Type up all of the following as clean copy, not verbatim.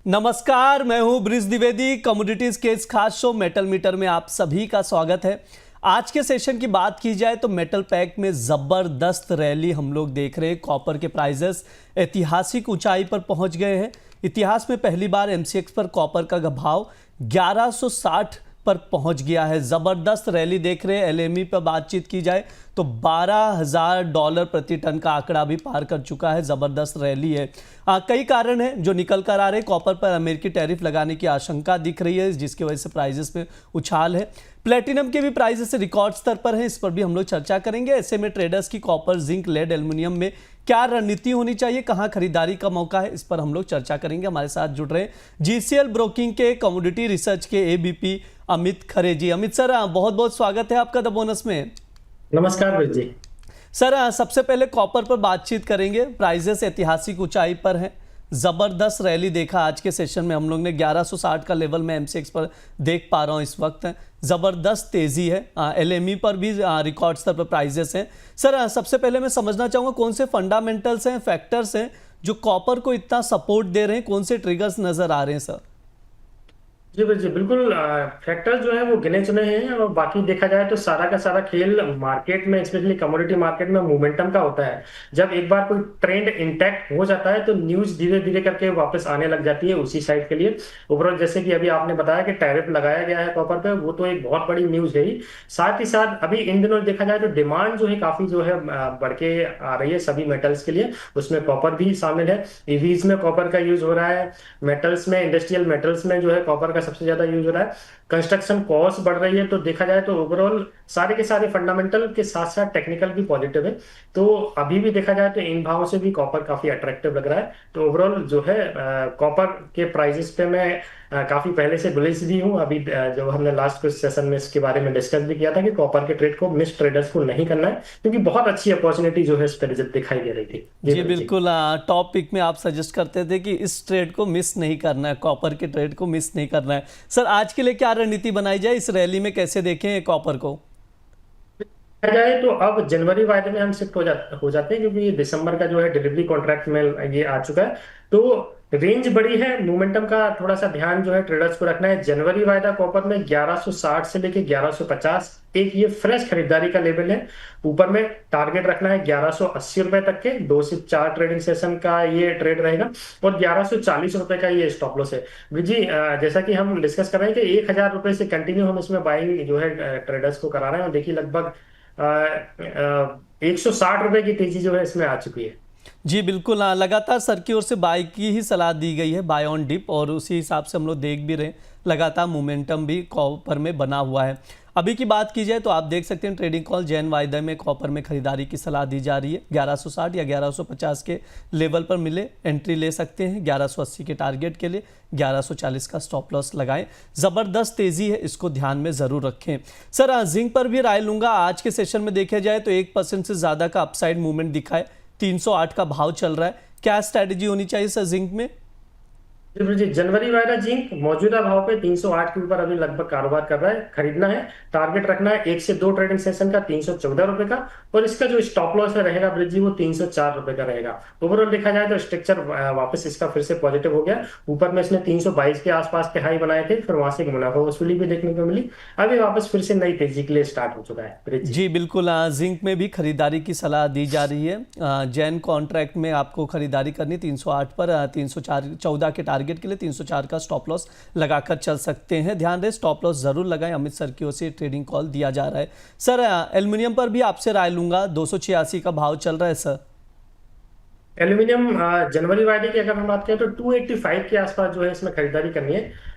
नमस्कार, मैं हूं ब्रिज द्विवेदी। कमोडिटीज के इस खास शो मेटल मीटर में आप सभी का स्वागत है। आज के सेशन की बात की जाए तो मेटल पैक में ज़बरदस्त रैली हम लोग देख रहे हैं। कॉपर के प्राइजेस ऐतिहासिक ऊंचाई पर पहुंच गए हैं। इतिहास में पहली बार एमसीएक्स पर कॉपर का भाव 1160 पर पहुंच गया है। ज़बरदस्त रैली देख रहे हैं। एलएमई पर बातचीत की जाए तो $12,000 प्रति टन का आंकड़ा भी पार कर चुका है। ज़बरदस्त रैली है। कई कारण हैं जो निकल कर आ रहे हैं। कॉपर पर अमेरिकी टैरिफ लगाने की आशंका दिख रही है, जिसकी वजह से प्राइजेस में उछाल है। प्लेटिनम के भी प्राइजेस रिकॉर्ड स्तर पर हैं, इस पर भी हम लोग चर्चा करेंगे। ऐसे में ट्रेडर्स की कॉपर, जिंक, लेड, एल्युमिनियम में क्या रणनीति होनी चाहिए, कहां खरीदारी का मौका है, इस पर हम लोग चर्चा करेंगे। हमारे साथ जुड़ रहे जीसीएल ब्रोकिंग के कमोडिटी रिसर्च के एबीपी अमित खरे जी। अमित सर, बहुत बहुत स्वागत है आपका द बोनस में। नमस्कार ब्रिज जी। सर, सबसे पहले कॉपर पर बातचीत करेंगे। प्राइजेस ऐतिहासिक ऊंचाई पर हैं। ज़बरदस्त रैली देखा आज के सेशन में हम लोग ने। 1160 का लेवल में एमसीएक्स पर देख पा रहा हूँ इस वक्त। ज़बरदस्त तेज़ी है। एलएमई पर भी रिकॉर्ड स्तर पर प्राइजेस हैं। सर, सबसे पहले मैं समझना चाहूँगा कौन से फंडामेंटल्स हैं, फैक्टर्स हैं जो कॉपर को इतना सपोर्ट दे रहे हैं, कौन से ट्रिगर्स नज़र आ रहे हैं सर? जी ब्रिज जी, बिल्कुल। फैक्टर्स जो है वो गिने चुने हैं और बाकी देखा जाए तो सारा का सारा खेल मार्केट में, स्पेशली कमोडिटी मार्केट में मोमेंटम का होता है। जब एक बार कोई ट्रेंड इंटैक्ट हो जाता है तो न्यूज धीरे धीरे करके वापस आने लग जाती है उसी साइड के लिए। ओवरऑल जैसे कि अभी आपने बताया कि टैरिफ लगाया गया है कॉपर पे, वो तो एक बहुत बड़ी न्यूज है ही। साथ ही साथ अभी इन दिनों देखा जाए तो डिमांड जो है काफी जो है बढ़ के आ रही है सभी मेटल्स के लिए। उसमें कॉपर भी शामिल है। ईवीज में कॉपर का यूज हो रहा है। मेटल्स में, इंडस्ट्रियल मेटल्स में जो है कॉपर का सबसे ज्यादा यूज हो रहा है। कंस्ट्रक्शन कॉस्ट बढ़ रही है। तो देखा जाए तो ओवरऑल सारे के सारे फंडामेंटल के साथ साथ टेक्निकल भी पॉजिटिव है। तो अभी भी देखा जाए तो इन भावों से भी कॉपर काफी अट्रैक्टिव लग रहा है। तो ओवरऑल जो है कॉपर के प्राइसेस पे मैं काफी पहले से बुलिश भी हूँ। अभी जो हमने लास्ट कुछ सेशन में इसके बारे में डिस्कस भी किया था कि कॉपर के ट्रेड को मिस ट्रेडर्स को नहीं करना है, क्योंकि बहुत अच्छी अपॉर्चुनिटी जो है इस पर दिखाई दे रही थी। जी बिल्कुल। टॉप पिक में आप सजेस्ट करते थे कि इस ट्रेड को मिस नहीं करना है, कॉपर के ट्रेड को मिस नहीं करना है। सर, आज के लिए क्या रणनीति बनाई जाए, इस रैली में कैसे देखें कॉपर को? देखा जाए तो अब जनवरी वायदे में हम शिफ्ट हो जाते हैं, क्योंकि दिसंबर का जो है डिलीवरी कॉन्ट्रैक्ट में ये आ चुका है। तो रेंज बड़ी है। मोमेंटम का थोड़ा सा ध्यान जो है ट्रेडर्स को रखना है। जनवरी वायदा कॉपर में 1160 से लेके 1150 एक ये फ्रेश खरीदारी का लेवल है। ऊपर में टारगेट रखना है 1180 रुपए तक के। 2 से 4 ट्रेडिंग सेशन का ये ट्रेड रहेगा और 1140 रुपए का ये स्टॉप लॉस है। जी, जैसा कि हम डिस्कस कर रहे हैं कि 1000 रुपए से कंटिन्यू हम इसमें बाइंग जो है ट्रेडर्स को करा रहे हैं। और देखिए लगभग 160 रुपए की तेजी जो है इसमें आ चुकी है। जी बिल्कुल। लगातार सर की ओर से बाय की ही सलाह दी गई है, बाय ऑन डिप, और उसी हिसाब से हम लोग देख भी रहे हैं। लगातार मोमेंटम भी कॉपर में बना हुआ है। अभी की बात की जाए तो आप देख सकते हैं ट्रेडिंग कॉल जैन वायदे में कॉपर में खरीदारी की सलाह दी जा रही है। 1160 या 1150 के लेवल पर मिले एंट्री ले सकते हैं। 1180 के टारगेट के लिए 1140 का स्टॉप लॉस लगाएं। ज़बरदस्त तेज़ी है, इसको ध्यान में ज़रूर रखें। सर, जिंक पर भी राय लूँगा। आज के सेशन में देखा जाए तो 1% से ज़्यादा का अपसाइड मूवमेंट दिखा है। 308 का भाव चल रहा है। क्या स्ट्रैटेजी होनी चाहिए सर जिंक में? जी, जनवरी वाला जिंक मौजूदा भाव पे 308 के ऊपर अभी लगभग कारोबार कर रहा है। खरीदना है, टारगेट रखना है 1 से 2 ट्रेडिंग सेशन का 314 रुपए का। और इसका जो स्टॉप लॉस रहेगा ब्रिज जी, वो 304 रुपए का रहेगा। ओवरऑल देखा जाए तो स्ट्रक्चर वापस इसका फिर से पॉजिटिव हो गया। ऊपर में इसने 322 के आसपास के हाई बनाए थे, फिर वहां से मुनाफा वसूली भी देखने को मिली। अभी वापस फिर से नई तेजी के लिए स्टार्ट हो चुका है ब्रिज जी बिल्कुल। जिंक में भी खरीदारी की सलाह दी जा रही है। जैन कॉन्ट्रैक्ट में आपको खरीदारी करनी 308 पर। 314 के टारगेट के लिए 304 का स्टॉप लॉस लगाकर चल सकते हैं। ध्यान रहे, स्टॉप लॉस जरूर लगाएं। अमित सर की ओर से ट्रेडिंग कॉल दिया जा रहा है। सर, एल्युमिनियम पर भी आपसे राय लूंगा। 286 का भाव चल रहा है सर। एल्यूमिनियम जनवरी वायदे की अगर हम बात करें तो 285 के आसपास जो है इसमें खरीदारी करनी है।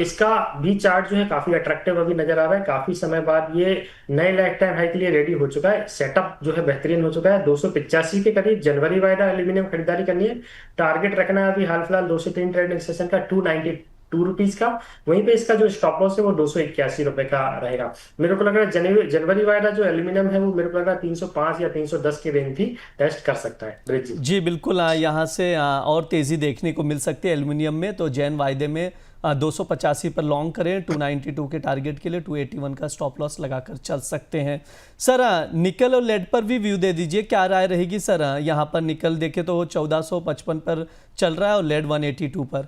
इसका भी चार्ट जो है काफी अट्रैक्टिव अभी नजर आ रहा है। काफी समय बाद ये नए लाइफ टाइम हाई के लिए रेडी हो चुका है। सेटअप जो है बेहतरीन हो चुका है। 285 के करीब जनवरी वायदा एल्यूमिनियम खरीदारी करनी है। टारगेट रखना है अभी हाल फिलहाल 2 से 3 ट्रेडिंग सेशन का 292 रुपीज का। वहीं पे इसका जो स्टॉप लॉस है वो 281 रुपए का रहेगा। मेरे को लग रहा है जनवरी वायदा जो एल्यूमिनियम है वो मेरे को लग रहा है 305 या 310 की रेंज भी टेस्ट कर सकता है ब्रिज जी बिल्कुल। यहाँ से और तेज़ी देखने को मिल सकती है एल्युमिनियम में। तो जैन वायदे में 285 पर लॉन्ग करें। 292 के टारगेट के लिए 281 का स्टॉप लॉस लगाकर चल सकते हैं। सर, निकल और लेड पर भी व्यू दे दीजिए, क्या राय रहेगी सर? यहाँ पर निकल देखे तो 1455 पर चल रहा है और लेड 182 पर।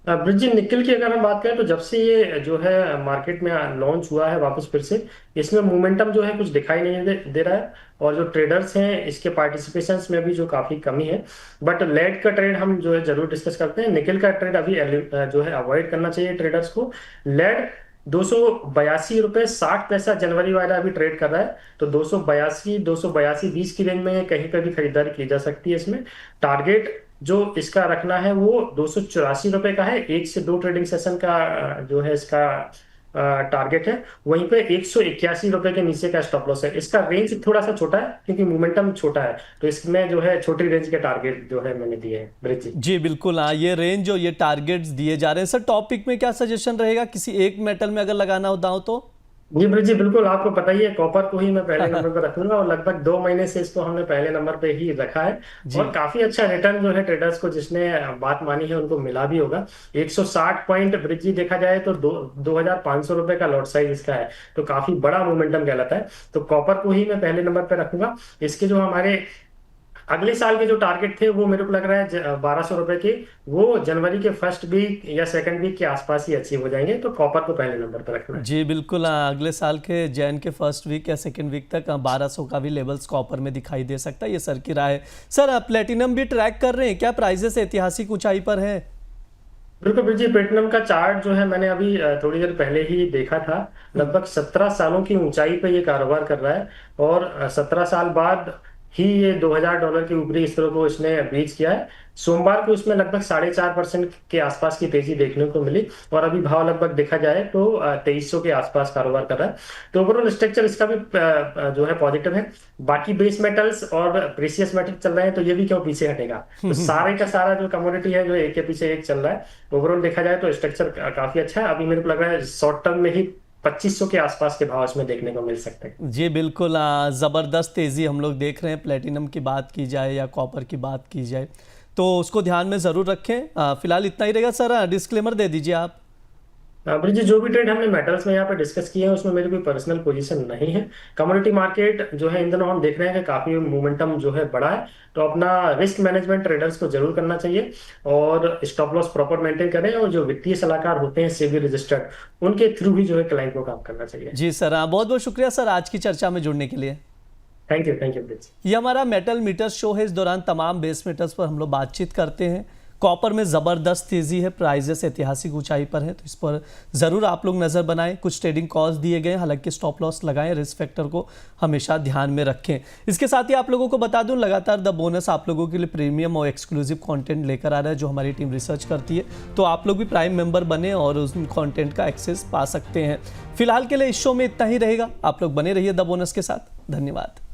ब्रिज निकल की अगर हम बात करें तो जब से ये जो है मार्केट में लॉन्च हुआ है वापस फिर से, इसमें मोमेंटम जो है कुछ दिखाई नहीं दे रहा है। और जो ट्रेडर्स हैं इसके पार्टिसिपेशंस में भी जो काफी कमी है। बट लेड का ट्रेड हम जो है जरूर डिस्कस करते हैं। निकल का ट्रेड अभी जो है अवॉइड करना चाहिए ट्रेडर्स को। लेड 282.60 रुपए जनवरी वाला अभी ट्रेड कर रहा है, तो 282 20 की रेंज में कहीं पर भी खरीदारी की जा सकती है इसमें। टारगेट जो इसका रखना है वो 284 रुपए का है, 1 से 2 ट्रेडिंग सेशन का जो है इसका टारगेट है। वहीं पे 181 रुपए के नीचे का स्टॉप लॉस है। इसका रेंज थोड़ा सा छोटा है क्योंकि मोमेंटम छोटा है, तो इसमें जो है छोटी रेंज के टारगेट जो है मैंने दिए हैं ब्रिज जी। जी बिल्कुल, हाँ, ये रेंज और ये टारगेट्स दिए जा रहे हैं। सर टॉपिक में क्या सजेशन रहेगा किसी एक मेटल में अगर लगाना हो दांव तो? जी ब्रिज जी, बिल्कुल आपको पता ही है, कॉपर को ही मैं पहले नंबर पर रखूंगा और लगभग 2 महीने से इसको हमने पहले नंबर पे ही रखा है। और जी काफी अच्छा रिटर्न जो है ट्रेडर्स को जिसने बात मानी है उनको मिला भी होगा। 160 पॉइंट ब्रिज जी देखा जाए तो 2,500 रुपए का लॉट साइज इसका है, तो काफी बड़ा मोमेंटम कहलाता है। तो कॉपर को ही मैं पहले नंबर पे रखूंगा। इसके जो हमारे अगले साल के जो टारगेट थे वो मेरे को लग रहा है 1,200 रुपए के, वो जनवरी के फर्स्ट वीक या सेकंड वीक के आसपास ही अचीव हो जाएंगे। तो कॉपर को पहले नंबर पर रखना है। जी बिल्कुल, हाँ, अगले साल के जैन के फर्स्ट वीक या सेकेंड वीक तक 1200 का भी लेवल्स कॉपर में दिखाई दे सकता है। ये सर की राय है। सर आप प्लेटिनम भी ट्रैक कर रहे हैं क्या? प्राइजेस ऐतिहासिक ऊंचाई पर है। बिल्कुल बिल्कुल जी, प्लेटिनम का चार्ट जो है मैंने अभी थोड़ी देर पहले ही देखा था। लगभग 17 सालों की ऊंचाई पे ये कारोबार कर रहा है। और 17 साल बाद ही ये $2,000 के ऊपरी स्तरों को इसने ब्रीच किया है। सोमवार को इसमें लगभग 4.5% के आसपास की तेजी देखने को मिली। और अभी भाव लगभग देखा जाए तो 2,300 के आसपास कारोबार कर रहा है। तो ओवरऑल स्ट्रक्चर इसका भी जो है पॉजिटिव है। बाकी बेस मेटल्स और प्रीसियस मेटल चल रहे हैं, तो ये भी क्यों पीछे हटेगा। तो सारे का सारा जो कमोडिटी है जो एक के पीछे एक चल रहा है। ओवरऑल देखा जाए तो स्ट्रक्चर काफी अच्छा है। अभी मेरे को लग रहा है शॉर्ट टर्म में ही 2,500 के आसपास के भाव इसमें देखने को मिल सकते हैं। जी बिल्कुल, ज़बरदस्त तेज़ी हम लोग देख रहे हैं। प्लेटिनम की बात की जाए या कॉपर की बात की जाए तो उसको ध्यान में ज़रूर रखें। फिलहाल इतना ही रहेगा सर। डिस्क्लेमर दे दीजिए आप। ब्रिज जी, जो भी ट्रेड हमने मेटल्स में यहाँ पे डिस्कस किए हैं उसमें मेरी कोई पर्सनल पोजीशन नहीं है। कमोडिटी मार्केट जो है इन दिनों हम देख रहे हैं कि काफी मोमेंटम जो है बड़ा है, तो अपना रिस्क मैनेजमेंट ट्रेडर्स को जरूर करना चाहिए और स्टॉप लॉस प्रॉपर मेंटेन करें। और जो वित्तीय सलाहकार होते हैं सेबी रजिस्टर्ड, उनके थ्रू ही जो है क्लाइंट को काम करना चाहिए। जी सर, बहुत बहुत शुक्रिया सर आज की चर्चा में जुड़ने के लिए। Thank you bridge. ये हमारा मेटल मीटर शो है। इस दौरान तमाम बेस मेटल्स पर हम लोग बातचीत करते हैं। कॉपर में ज़बरदस्त तेज़ी है, प्राइजेस ऐतिहासिक ऊंचाई पर है, तो इस पर ज़रूर आप लोग नज़र बनाएं। कुछ ट्रेडिंग कॉल्स दिए गए हैं, हालांकि स्टॉप लॉस लगाएं, रिस्क फैक्टर को हमेशा ध्यान में रखें। इसके साथ ही आप लोगों को बता दूं लगातार द बोनस आप लोगों के लिए प्रीमियम और एक्सक्लूसिव कंटेंट लेकर आ रहा है जो हमारी टीम रिसर्च करती है। तो आप लोग भी प्राइम मेंबर बने और उस कंटेंट का एक्सेस पा सकते हैं। फिलहाल के लिए इस शो में इतना ही रहेगा। आप लोग बने रहिए द बोनस के साथ। धन्यवाद।